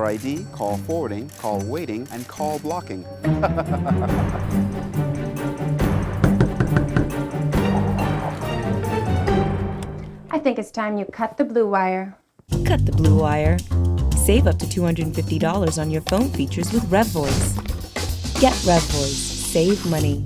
ID, call forwarding, call waiting, and call blocking. I think it's time you cut the blue wire. Cut the blue wire. Save up to $250 on your phone features with RevVoice. Get RevVoice. Save money.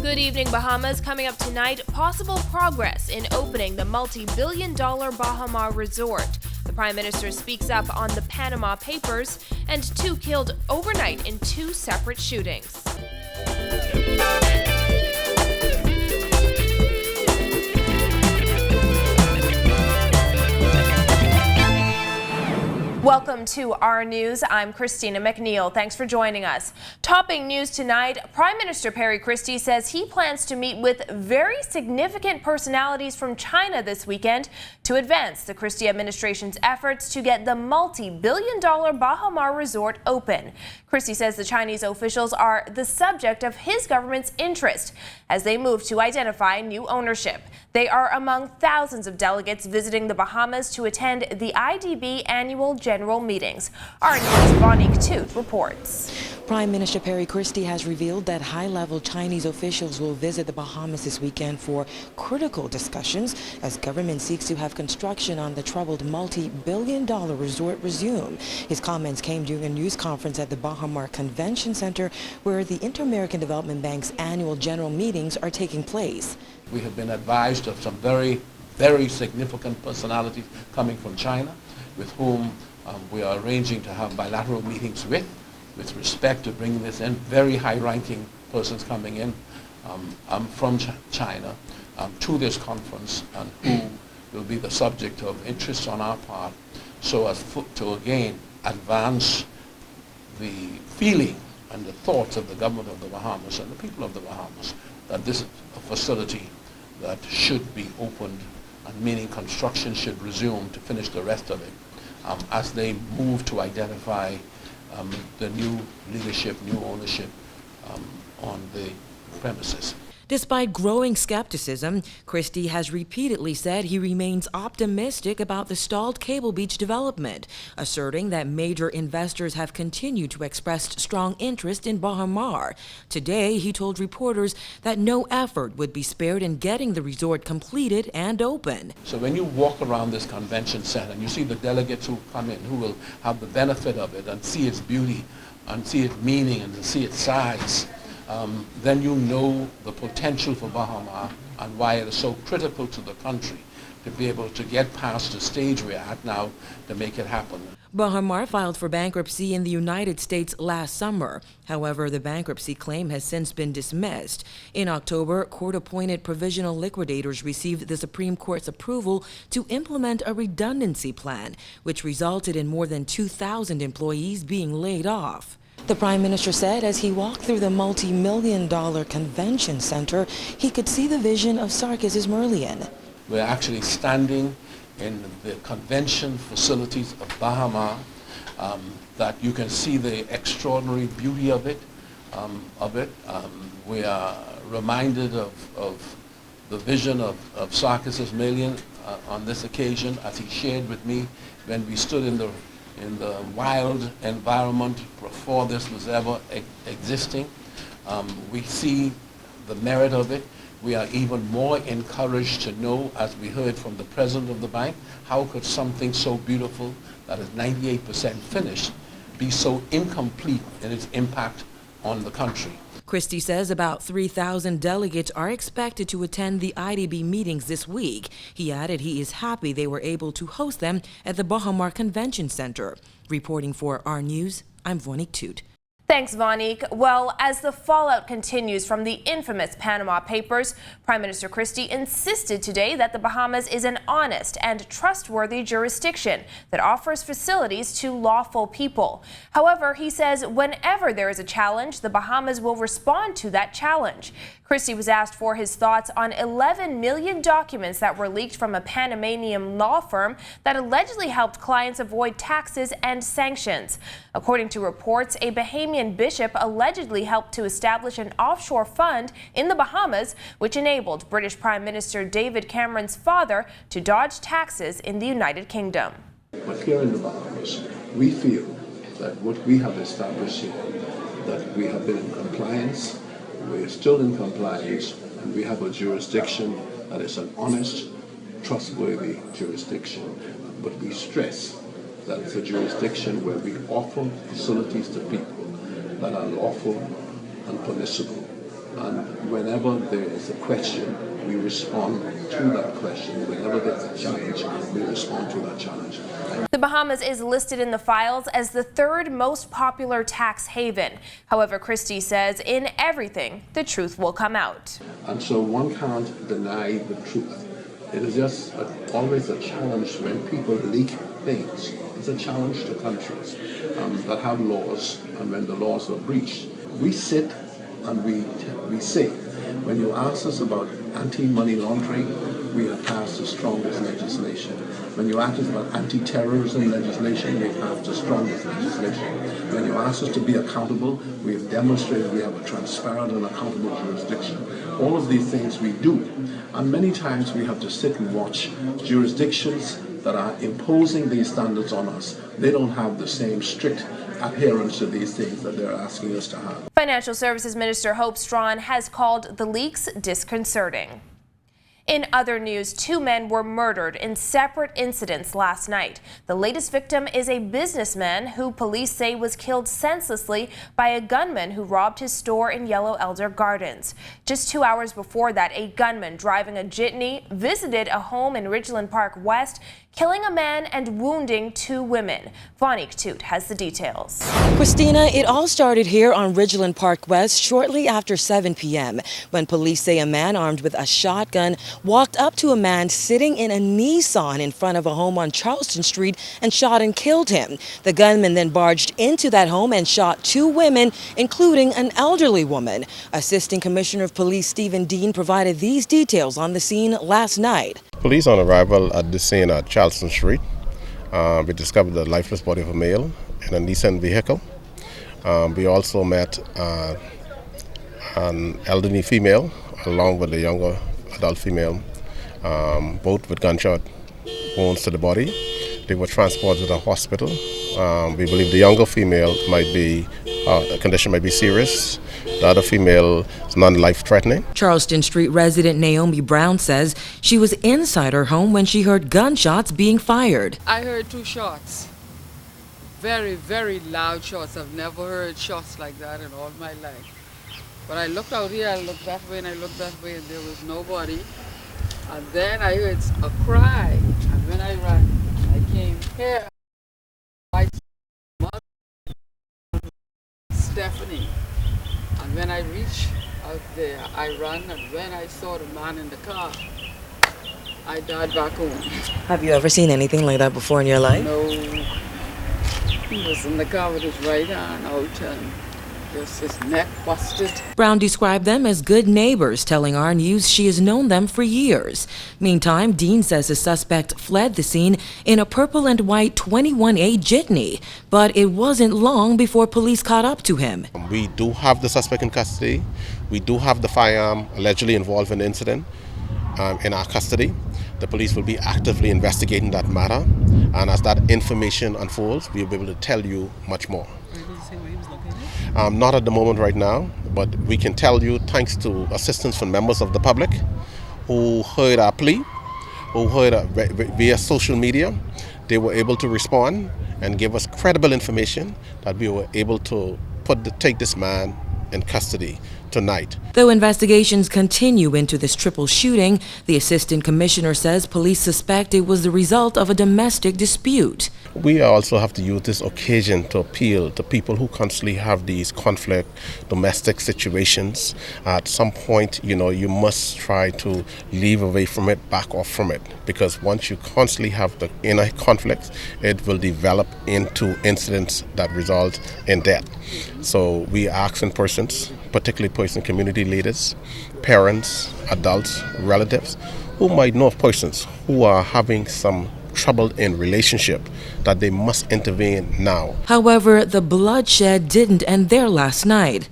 Good evening, Bahamas. Coming up tonight, possible progress in opening the multi-billion-dollar Baha Mar resort. The Prime Minister speaks up on the Panama Papers, and 2 killed overnight in 2 separate shootings. Welcome to our news. I'm Christina McNeil. Thanks for joining us. Topping news tonight, Prime Minister Perry Christie says he plans to meet with very significant personalities from China this weekend to advance the Christie administration's efforts to get the multi-billion-dollar Baha Mar resort open. Christie says the Chinese officials are the subject of his government's interest as they move to identify new ownership. They are among thousands of delegates visiting the Bahamas to attend the IDB annual general meetings. Our news Vonique Toot reports. Prime Minister Perry Christie has revealed that high-level Chinese officials will visit the Bahamas this weekend for critical discussions as government seeks to have construction on the troubled multi-billion-dollar resort resume. His comments came during a news conference at the Baha Mar Convention Center, where the Inter-American Development Bank's annual general meetings are taking place. We have been advised of some very, very significant personalities coming from China, with whom we are arranging to have bilateral meetings with respect to bringing this in. Very high-ranking persons coming in from China to this conference, and who will be the subject of interest on our part, so as to again advance the feeling and the thoughts of the government of the Bahamas and the people of the Bahamas that this is a facility that should be opened, and meaning construction should resume to finish the rest of it as they move to identify the new leadership, new ownership on the premises. Despite growing skepticism, Christie has repeatedly said he remains optimistic about the stalled Cable Beach development, asserting that major investors have continued to express strong interest in Baha Mar. Today, he told reporters that no effort would be spared in getting the resort completed and open. So when you walk around this convention center and you see the delegates who come in, who will have the benefit of it and see its beauty and see its meaning and see its size, then you know the potential for Baha Mar and why it is so critical to the country to be able to get past the stage we're at now to make it happen. Baha Mar filed for bankruptcy in the United States last summer. However, the bankruptcy claim has since been dismissed. In October, court-appointed provisional liquidators received the Supreme Court's approval to implement a redundancy plan, which resulted in more than 2,000 employees being laid off. The Prime Minister said as he walked through the multi-million-dollar convention center, he could see the vision of Sarkis's Merlion. We're actually standing in the convention facilities of Baha Mar, that you can see the extraordinary beauty of it. We are reminded of the vision of Sarkis's Merlion on this occasion, as he shared with me when we stood in the wild environment before this was ever existing. We see the merit of it. We are even more encouraged to know, as we heard from the president of the bank, how could something so beautiful that is 98% finished be so incomplete in its impact on the country. Christie says about 3,000 delegates are expected to attend the IDB meetings this week. He added he is happy they were able to host them at the Baha Mar Convention Center. Reporting for our news, I'm Vonique Toot. Thanks, Vonique. Well, as the fallout continues from the infamous Panama Papers, Prime Minister Christie insisted today that the Bahamas is an honest and trustworthy jurisdiction that offers facilities to lawful people. However, he says whenever there is a challenge, the Bahamas will respond to that challenge. Christie was asked for his thoughts on 11 million documents that were leaked from a Panamanian law firm that allegedly helped clients avoid taxes and sanctions. According to reports, a Bahamian bishop allegedly helped to establish an offshore fund in the Bahamas, which enabled British Prime Minister David Cameron's father to dodge taxes in the United Kingdom. But here in the Bahamas, we feel that what we have established here, that we have been in compliance, we're still in compliance, and we have a jurisdiction that is an honest, trustworthy jurisdiction. But we stress that it's a jurisdiction where we offer facilities to people that are lawful and permissible. And whenever there is a question, we respond to that question. Whenever there's a challenge, we respond to that challenge. The Bahamas is listed in the files as the third most popular tax haven. However, Christie says in everything, the truth will come out. And so one can't deny the truth. It is just always a challenge when people leak things. It's a challenge to countries that have laws, and when the laws are breached. We sit and we say, when you ask us about anti-money laundering, we have passed the strongest legislation. When you ask us about anti-terrorism legislation, we have the strongest legislation. When you ask us to be accountable, we have demonstrated we have a transparent and accountable jurisdiction. All of these things we do. And many times we have to sit and watch jurisdictions that are imposing these standards on us. They don't have the same strict adherence to these things that they're asking us to have. Financial Services Minister Hope Strawn has called the leaks disconcerting. In other news, 2 men were murdered in separate incidents last night. The latest victim is a businessman who police say was killed senselessly by a gunman who robbed his store in Yellow Elder Gardens. Just 2 hours before that, a gunman driving a jitney visited a home in Ridgeland Park West, killing a man and wounding 2 women. Vonique Toot has the details. Christina, it all started here on Ridgeland Park West shortly after 7 p.m. when police say a man armed with a shotgun walked up to a man sitting in a Nissan in front of a home on Charleston Street and shot and killed him. The gunman then barged into that home and shot 2 women, including an elderly woman. Assistant Commissioner of Police Stephen Dean provided these details on the scene last night. Police on arrival at the scene at Charleston Street, we discovered the lifeless body of a male in a Nissan vehicle. We also met an elderly female along with a younger adult female, both with gunshot wounds to the body. They were transported to the hospital. We believe the younger female the condition might be serious. The other female is non-life-threatening. Charleston Street resident Naomi Brown says she was inside her home when she heard gunshots being fired. I heard 2 shots. Very, very loud shots. I've never heard shots like that in all my life. But I looked out here, I looked that way and I looked that way, and there was nobody. And then I heard a cry. And when I ran, I came here. I saw Mother Stephanie. And when I reached out there, I ran, and when I saw the man in the car, I died back home. Have you ever seen anything like that before in your life? No. He was in the car with his right hand out and just his neck busted. Brown described them as good neighbors, telling our news she has known them for years. Meantime, Dean says the suspect fled the scene in a purple and white 21A jitney, but it wasn't long before police caught up to him. We do have the suspect in custody. We do have the firearm allegedly involved in the incident in our custody. The police will be actively investigating that matter, and as that information unfolds, we'll be able to tell you much more. Not at the moment right now, but we can tell you thanks to assistance from members of the public who heard our plea, who heard via social media. They were able to respond and give us credible information that we were able to take this man in custody tonight. Though investigations continue into this triple shooting, the assistant commissioner says police suspect it was the result of a domestic dispute. We also have to use this occasion to appeal to people who constantly have these conflict, domestic situations. At some point, you must try to leave away from it, back off from it, because once you constantly have the inner conflict, it will develop into incidents that result in death. So we are asking persons, particularly community leaders, parents, adults, relatives, who might know of persons who are having some trouble in relationship, that they must intervene now. However, the bloodshed didn't end there last night.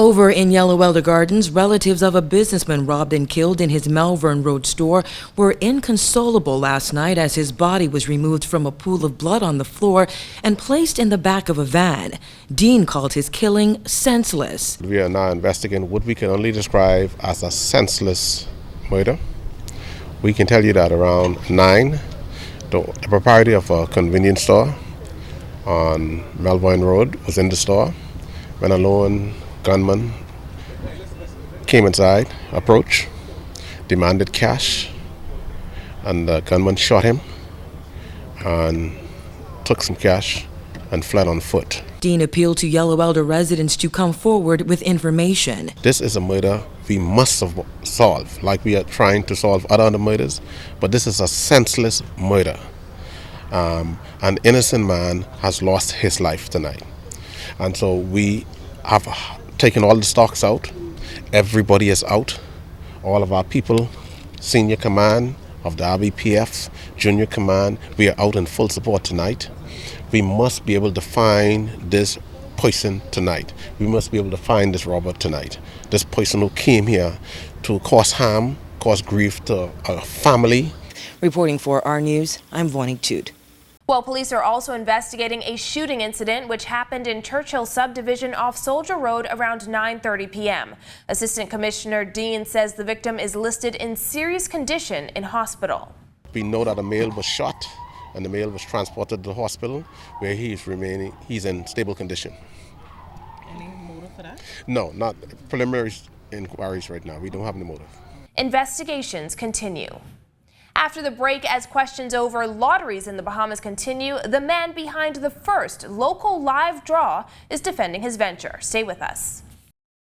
Over in Yellow Elder Gardens, relatives of a businessman robbed and killed in his Malvern Road store were inconsolable last night as his body was removed from a pool of blood on the floor and placed in the back of a van. Dean called his killing senseless. We are now investigating what we can only describe as a senseless murder. We can tell you that around 9, the proprietor of a convenience store on Malvern Road was in the store when a lone gunman came inside, approached, demanded cash, and the gunman shot him and took some cash and fled on foot. Dean appealed to Yellow Elder residents to come forward with information. This is a murder we must solve, like we are trying to solve other murders, but this is a senseless murder. An innocent man has lost his life tonight. And so we have taken all the stocks out. Everybody is out. All of our people, senior command of the RBPF, junior command, we are out in full support tonight. We must be able to find this person tonight. We must be able to find this robber tonight. This person who came here to cause harm, cause grief to a family. Reporting for our news, I'm Vonnie Toot. Well, police are also investigating a shooting incident which happened in Churchill subdivision off Soldier Road around 9:30 p.m. Assistant Commissioner Dean says the victim is listed in serious condition in hospital. We know that a male was shot and the male was transported to the hospital where he's in stable condition. Any motive for that? No, not preliminary inquiries right now. We don't have any motive. Investigations continue. After the break, as questions over lotteries in the Bahamas continue, the man behind the first local live draw is defending his venture. Stay with us.